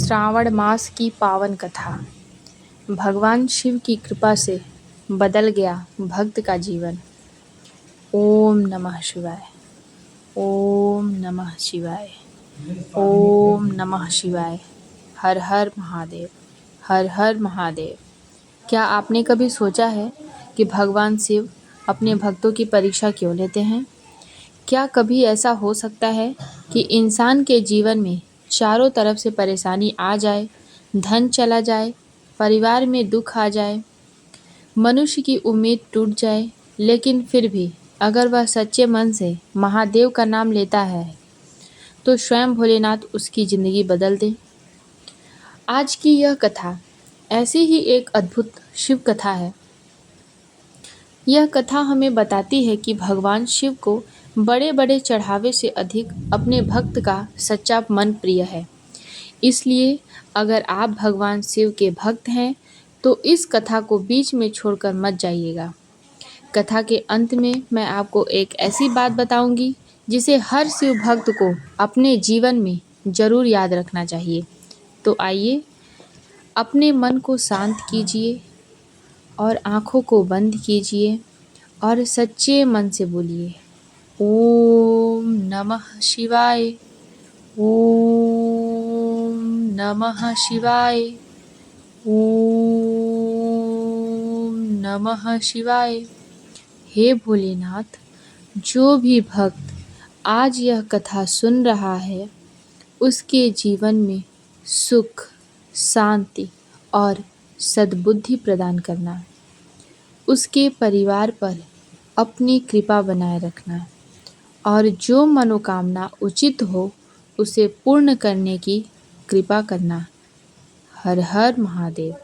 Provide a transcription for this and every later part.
श्रावण मास की पावन कथा। भगवान शिव की कृपा से बदल गया भक्त का जीवन। ओम नमः शिवाय, ओम नमः शिवाय, ओम नमः शिवाय। हर हर महादेव, हर हर महादेव। क्या आपने कभी सोचा है कि भगवान शिव अपने भक्तों की परीक्षा क्यों लेते हैं? क्या कभी ऐसा हो सकता है कि इंसान के जीवन में चारों तरफ से परेशानी आ जाए, धन चला जाए, परिवार में दुख आ जाए, मनुष्य की उम्मीद टूट जाए, लेकिन फिर भी अगर वह सच्चे मन से महादेव का नाम लेता है तो स्वयं भोलेनाथ उसकी ज़िंदगी बदल दें? आज की यह कथा ऐसी ही एक अद्भुत शिव कथा है। यह कथा हमें बताती है कि भगवान शिव को बड़े बड़े चढ़ावे से अधिक अपने भक्त का सच्चा मन प्रिय है। इसलिए अगर आप भगवान शिव के भक्त हैं तो इस कथा को बीच में छोड़कर मत जाइएगा। कथा के अंत में मैं आपको एक ऐसी बात बताऊंगी जिसे हर शिव भक्त को अपने जीवन में ज़रूर याद रखना चाहिए। तो आइए अपने मन को शांत कीजिए और आँखों को बंद कीजिए और सच्चे मन से बोलिए ओम नमः शिवाय, ओम नमः शिवाय, ओम नमः शिवाय। हे भोलेनाथ, जो भी भक्त आज यह कथा सुन रहा है उसके जीवन में सुख, शांति और सद्बुद्धि प्रदान करना, उसके परिवार पर अपनी कृपा बनाए रखना और जो मनोकामना उचित हो उसे पूर्ण करने की कृपा करना। हर हर महादेव।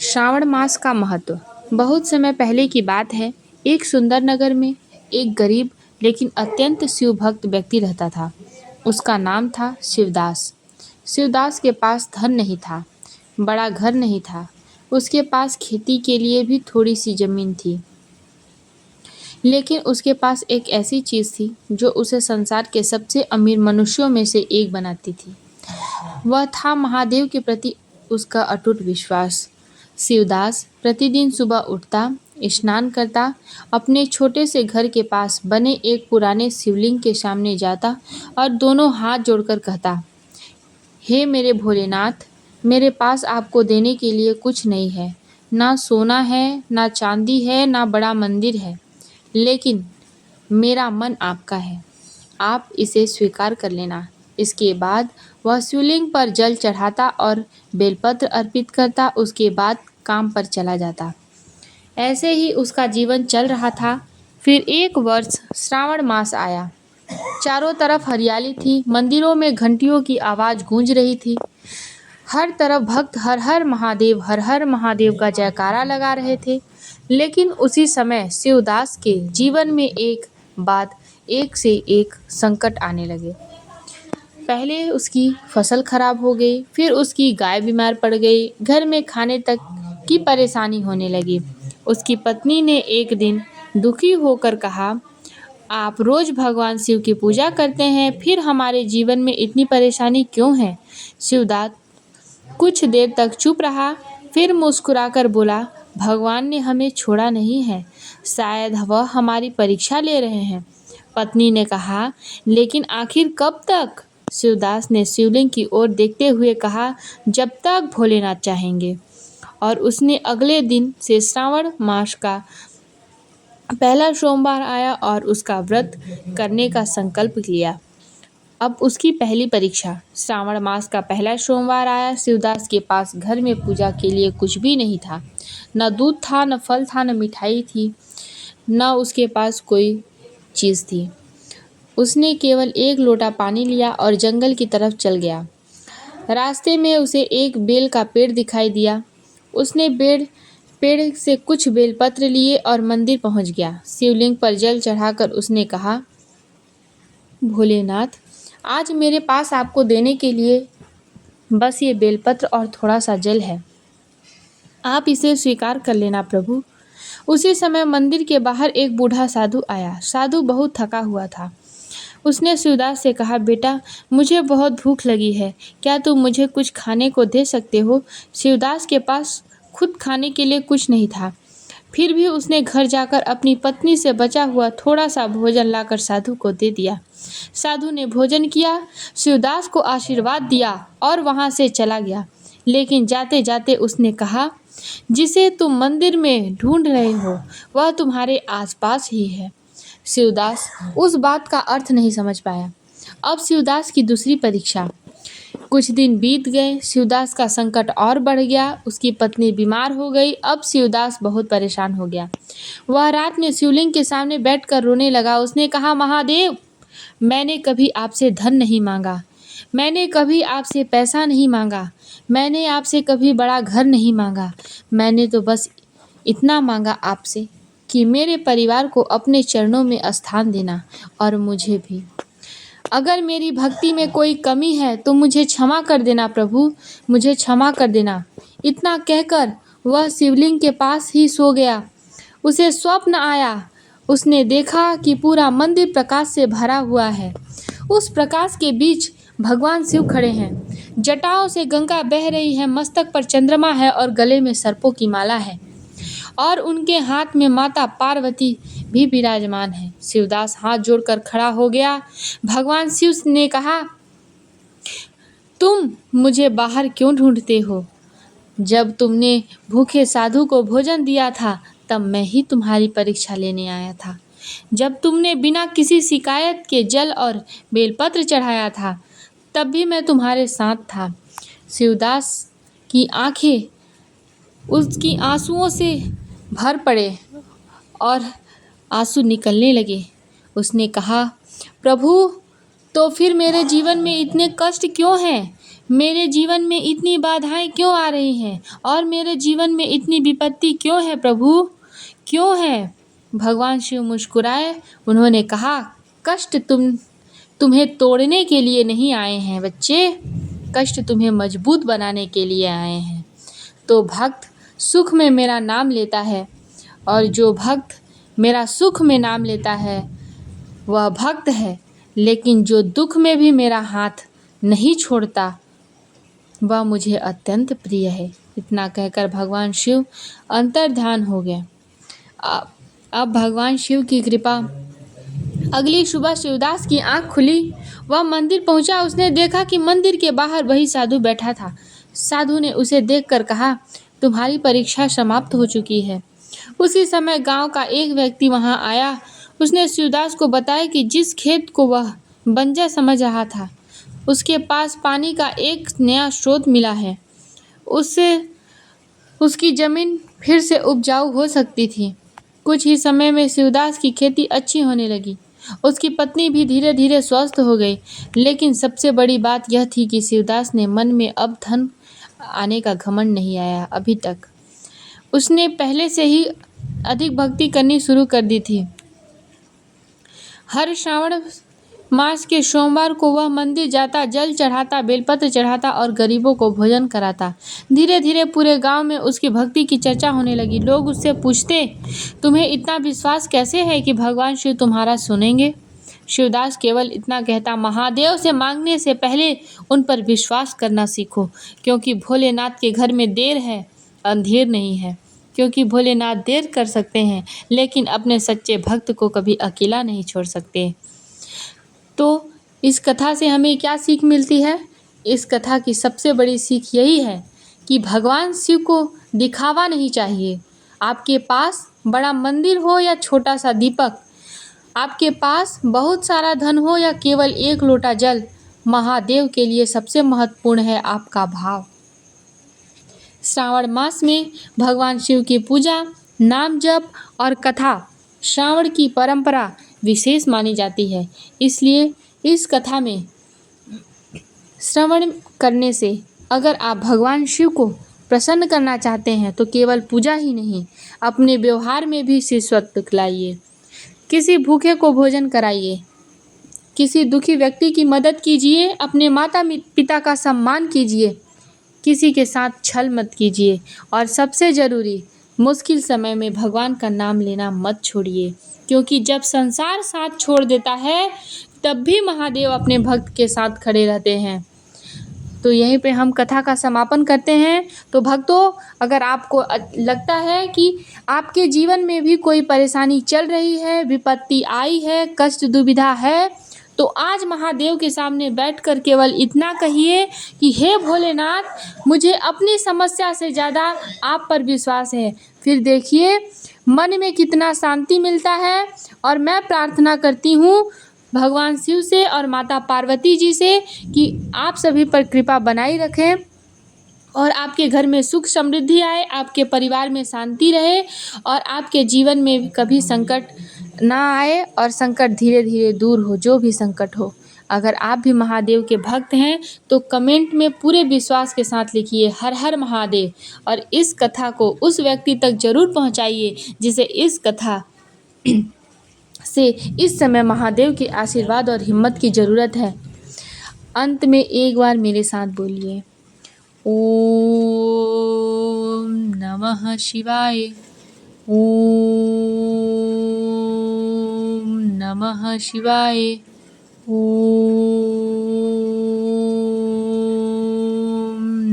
श्रावण मास का महत्व। बहुत समय पहले की बात है, एक सुंदर नगर में एक गरीब लेकिन अत्यंत शिव भक्त व्यक्ति रहता था। उसका नाम था शिवदास। शिवदास के पास धन नहीं था, बड़ा घर नहीं था, उसके पास खेती के लिए भी थोड़ी सी जमीन थी, लेकिन उसके पास एक ऐसी चीज़ थी जो उसे संसार के सबसे अमीर मनुष्यों में से एक बनाती थी। वह था महादेव के प्रति उसका अटूट विश्वास। शिवदास प्रतिदिन सुबह उठता, स्नान करता, अपने छोटे से घर के पास बने एक पुराने शिवलिंग के सामने जाता और दोनों हाथ जोड़कर कहता, हे मेरे भोलेनाथ, मेरे पास आपको देने के लिए कुछ नहीं है, ना सोना है, ना चांदी है, ना बड़ा मंदिर है, लेकिन मेरा मन आपका है, आप इसे स्वीकार कर लेना। इसके बाद वह शिवलिंग पर जल चढ़ाता और बेलपत्र अर्पित करता, उसके बाद काम पर चला जाता। ऐसे ही उसका जीवन चल रहा था। फिर एक वर्ष श्रावण मास आया। चारों तरफ हरियाली थी, मंदिरों में घंटियों की आवाज़ गूंज रही थी। हर तरफ भक्त हर हर महादेव का जयकारा लगा रहे थे। लेकिन उसी समय शिवदास के जीवन में एक से एक संकट आने लगे। पहले उसकी फसल खराब हो गई, फिर उसकी गाय बीमार पड़ गई, घर में खाने तक की परेशानी होने लगी। उसकी पत्नी ने एक दिन दुखी होकर कहा, आप रोज भगवान शिव की पूजा करते हैं, फिर हमारे जीवन में इतनी परेशानी क्यों है? शिवदास कुछ देर तक चुप रहा, फिर मुस्कुराकर बोला, भगवान ने हमें छोड़ा नहीं है, शायद वह हमारी परीक्षा ले रहे हैं। पत्नी ने कहा, लेकिन आखिर कब तक? शिवदास ने शिवलिंग की ओर देखते हुए कहा, जब तक भोलेनाथ चाहेंगे। और उसने अगले दिन से श्रावण मास का पहला सोमवार आया और उसका व्रत करने का संकल्प लिया। अब उसकी पहली परीक्षा। श्रावण मास का पहला सोमवार आया। शिवदास के पास घर में पूजा के लिए कुछ भी नहीं था। न दूध था, न फल था, न मिठाई थी, न उसके पास कोई चीज़ थी। उसने केवल एक लोटा पानी लिया और जंगल की तरफ चल गया। रास्ते में उसे एक बेल का पेड़ दिखाई दिया। उसने पेड़ से कुछ बेलपत्र लिए और मंदिर पहुंच गया। शिवलिंग पर जल चढ़ाकर उसने कहा, भोलेनाथ, आज मेरे पास आपको देने के लिए बस ये बेलपत्र और थोड़ा सा जल है, आप इसे स्वीकार कर लेना प्रभु। उसी समय मंदिर के बाहर एक बूढ़ा साधु आया। साधु बहुत थका हुआ था। उसने शिवदास से कहा, बेटा मुझे बहुत भूख लगी है, क्या तुम मुझे कुछ खाने को दे सकते हो? शिवदास के पास खुद खाने के लिए कुछ नहीं था, फिर भी उसने घर जाकर अपनी पत्नी से बचा हुआ थोड़ा सा भोजन लाकर साधु को दे दिया। साधु ने भोजन किया, शिवदास को आशीर्वाद दिया और वहां से चला गया। लेकिन जाते जाते उसने कहा, जिसे तुम मंदिर में ढूंढ रहे हो वह तुम्हारे आसपास ही है। शिवदास उस बात का अर्थ नहीं समझ पाया। अब शिवदास की दूसरी परीक्षा। कुछ दिन बीत गए, शिवदास का संकट और बढ़ गया। उसकी पत्नी बीमार हो गई। अब शिवदास बहुत परेशान हो गया। वह रात में शिवलिंग के सामने बैठकर रोने लगा। उसने कहा, महादेव, मैंने कभी आपसे धन नहीं मांगा, मैंने कभी आपसे पैसा नहीं मांगा, मैंने आपसे कभी बड़ा घर नहीं मांगा। मैंने तो बस इतना मांगा आपसे कि मेरे परिवार को अपने चरणों में स्थान देना और मुझे भी। अगर मेरी भक्ति में कोई कमी है तो मुझे क्षमा कर देना प्रभु, मुझे क्षमा कर देना। इतना कहकर वह शिवलिंग के पास ही सो गया। उसे स्वप्न आया। उसने देखा कि पूरा मंदिर प्रकाश से भरा हुआ है। उस प्रकाश के बीच भगवान शिव खड़े हैं। जटाओं से गंगा बह रही है, मस्तक पर चंद्रमा है और गले में सर्पों की माला है और उनके हाथ में माता पार्वती भी विराजमान है। शिवदास हाथ जोड़कर खड़ा हो गया। भगवान शिव ने कहा, तुम मुझे बाहर क्यों ढूंढते हो? जब तुमने भूखे साधु को भोजन दिया था तब मैं ही तुम्हारी परीक्षा लेने आया था। जब तुमने बिना किसी शिकायत के जल और बेलपत्र चढ़ाया था तब भी मैं तुम्हारे साथ था। शिवदास की आंखें उसकी आंसुओं से भर पड़े और आंसू निकलने लगे। उसने कहा, प्रभु, तो फिर मेरे जीवन में इतने कष्ट क्यों हैं? मेरे जीवन में इतनी बाधाएं क्यों आ रही हैं और मेरे जीवन में इतनी विपत्ति क्यों है प्रभु, क्यों है? भगवान शिव मुस्कुराए। उन्होंने कहा, कष्ट तुम्हें तोड़ने के लिए नहीं आए हैं बच्चे, कष्ट तुम्हें मजबूत बनाने के लिए आए हैं। तो भक्त सुख में मेरा नाम लेता है और जो भक्त मेरा सुख में नाम लेता है वह भक्त है, लेकिन जो दुख में भी मेरा हाथ नहीं छोड़ता वह मुझे अत्यंत प्रिय है। इतना कहकर भगवान शिव अंतर्ध्यान हो गए। अब भगवान शिव की कृपा। अगली सुबह शिवदास की आंख खुली। वह मंदिर पहुंचा। उसने देखा कि मंदिर के बाहर वही साधु बैठा था। साधु ने उसे देखकर कहा, तुम्हारी परीक्षा समाप्त हो चुकी है। उसी समय गांव का एक व्यक्ति वहां आया। उसने शिवदास को बताया कि जिस खेत को वह बंजर समझ रहा था उसके पास पानी का एक नया स्रोत मिला है। उससे उसकी जमीन फिर से उपजाऊ हो सकती थी। कुछ ही समय में शिवदास की खेती अच्छी होने लगी। उसकी पत्नी भी धीरे धीरे स्वस्थ हो गई। लेकिन सबसे बड़ी बात यह थी कि शिवदास ने मन में अब धन आने का घमंड नहीं आया। अभी तक उसने पहले से ही अधिक भक्ति करनी शुरू कर दी थी। हर श्रावण मास के सोमवार को वह मंदिर जाता, जल चढ़ाता, बेलपत्र चढ़ाता और गरीबों को भोजन कराता। धीरे धीरे पूरे गांव में उसकी भक्ति की चर्चा होने लगी। लोग उससे पूछते, तुम्हें इतना विश्वास कैसे है कि भगवान शिव तुम्हारा सुनेंगे? शिवदास केवल इतना कहता, महादेव से मांगने से पहले उन पर विश्वास करना सीखो, क्योंकि भोलेनाथ के घर में देर है, अंधेर नहीं है। क्योंकि भोलेनाथ देर कर सकते हैं लेकिन अपने सच्चे भक्त को कभी अकेला नहीं छोड़ सकते। तो इस कथा से हमें क्या सीख मिलती है? इस कथा की सबसे बड़ी सीख यही है कि भगवान शिव को दिखावा नहीं चाहिए। आपके पास बड़ा मंदिर हो या छोटा सा दीपक, आपके पास बहुत सारा धन हो या केवल एक लोटा जल, महादेव के लिए सबसे महत्वपूर्ण है आपका भाव। श्रावण मास में भगवान शिव की पूजा, नाम जप और कथा श्रावण की परंपरा विशेष मानी जाती है। इसलिए इस कथा में श्रवण करने से अगर आप भगवान शिव को प्रसन्न करना चाहते हैं तो केवल पूजा ही नहीं, अपने व्यवहार में भी शिष्यत्व दिखलाइए। किसी भूखे को भोजन कराइए, किसी दुखी व्यक्ति की मदद कीजिए, अपने माता पिता का सम्मान कीजिए, किसी के साथ छल मत कीजिए और सबसे ज़रूरी, मुश्किल समय में भगवान का नाम लेना मत छोड़िए, क्योंकि जब संसार साथ छोड़ देता है तब भी महादेव अपने भक्त के साथ खड़े रहते हैं। तो यहीं पे हम कथा का समापन करते हैं। तो भक्तों, अगर आपको लगता है कि आपके जीवन में भी कोई परेशानी चल रही है, विपत्ति आई है, कष्ट दुविधा है, तो आज महादेव के सामने बैठकर केवल इतना कहिए कि हे भोलेनाथ, मुझे अपनी समस्या से ज़्यादा आप पर विश्वास है। फिर देखिए मन में कितना शांति मिलता है। और मैं प्रार्थना करती हूँ भगवान शिव से और माता पार्वती जी से कि आप सभी पर कृपा बनाई रखें और आपके घर में सुख समृद्धि आए, आपके परिवार में शांति रहे और आपके जीवन में कभी संकट ना आए और संकट धीरे धीरे दूर हो, जो भी संकट हो। अगर आप भी महादेव के भक्त हैं तो कमेंट में पूरे विश्वास के साथ लिखिए हर हर महादेव, और इस कथा को उस व्यक्ति तक जरूर पहुंचाइए जिसे इस कथा से इस समय महादेव के आशीर्वाद और हिम्मत की ज़रूरत है। अंत में एक बार मेरे साथ बोलिए, ओम नमः शिवाय, ओम नमः शिवाय, ओम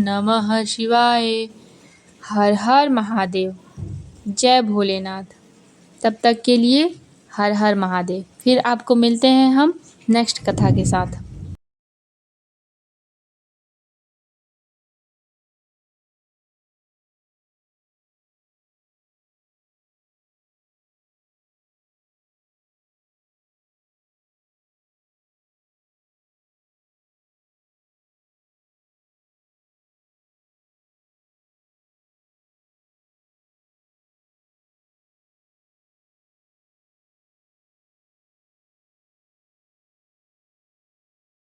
नमः शिवाय। हर हर महादेव। जय भोलेनाथ। तब तक के लिए हर हर महादेव। फिर आपको मिलते हैं हम नेक्स्ट कथा के साथ।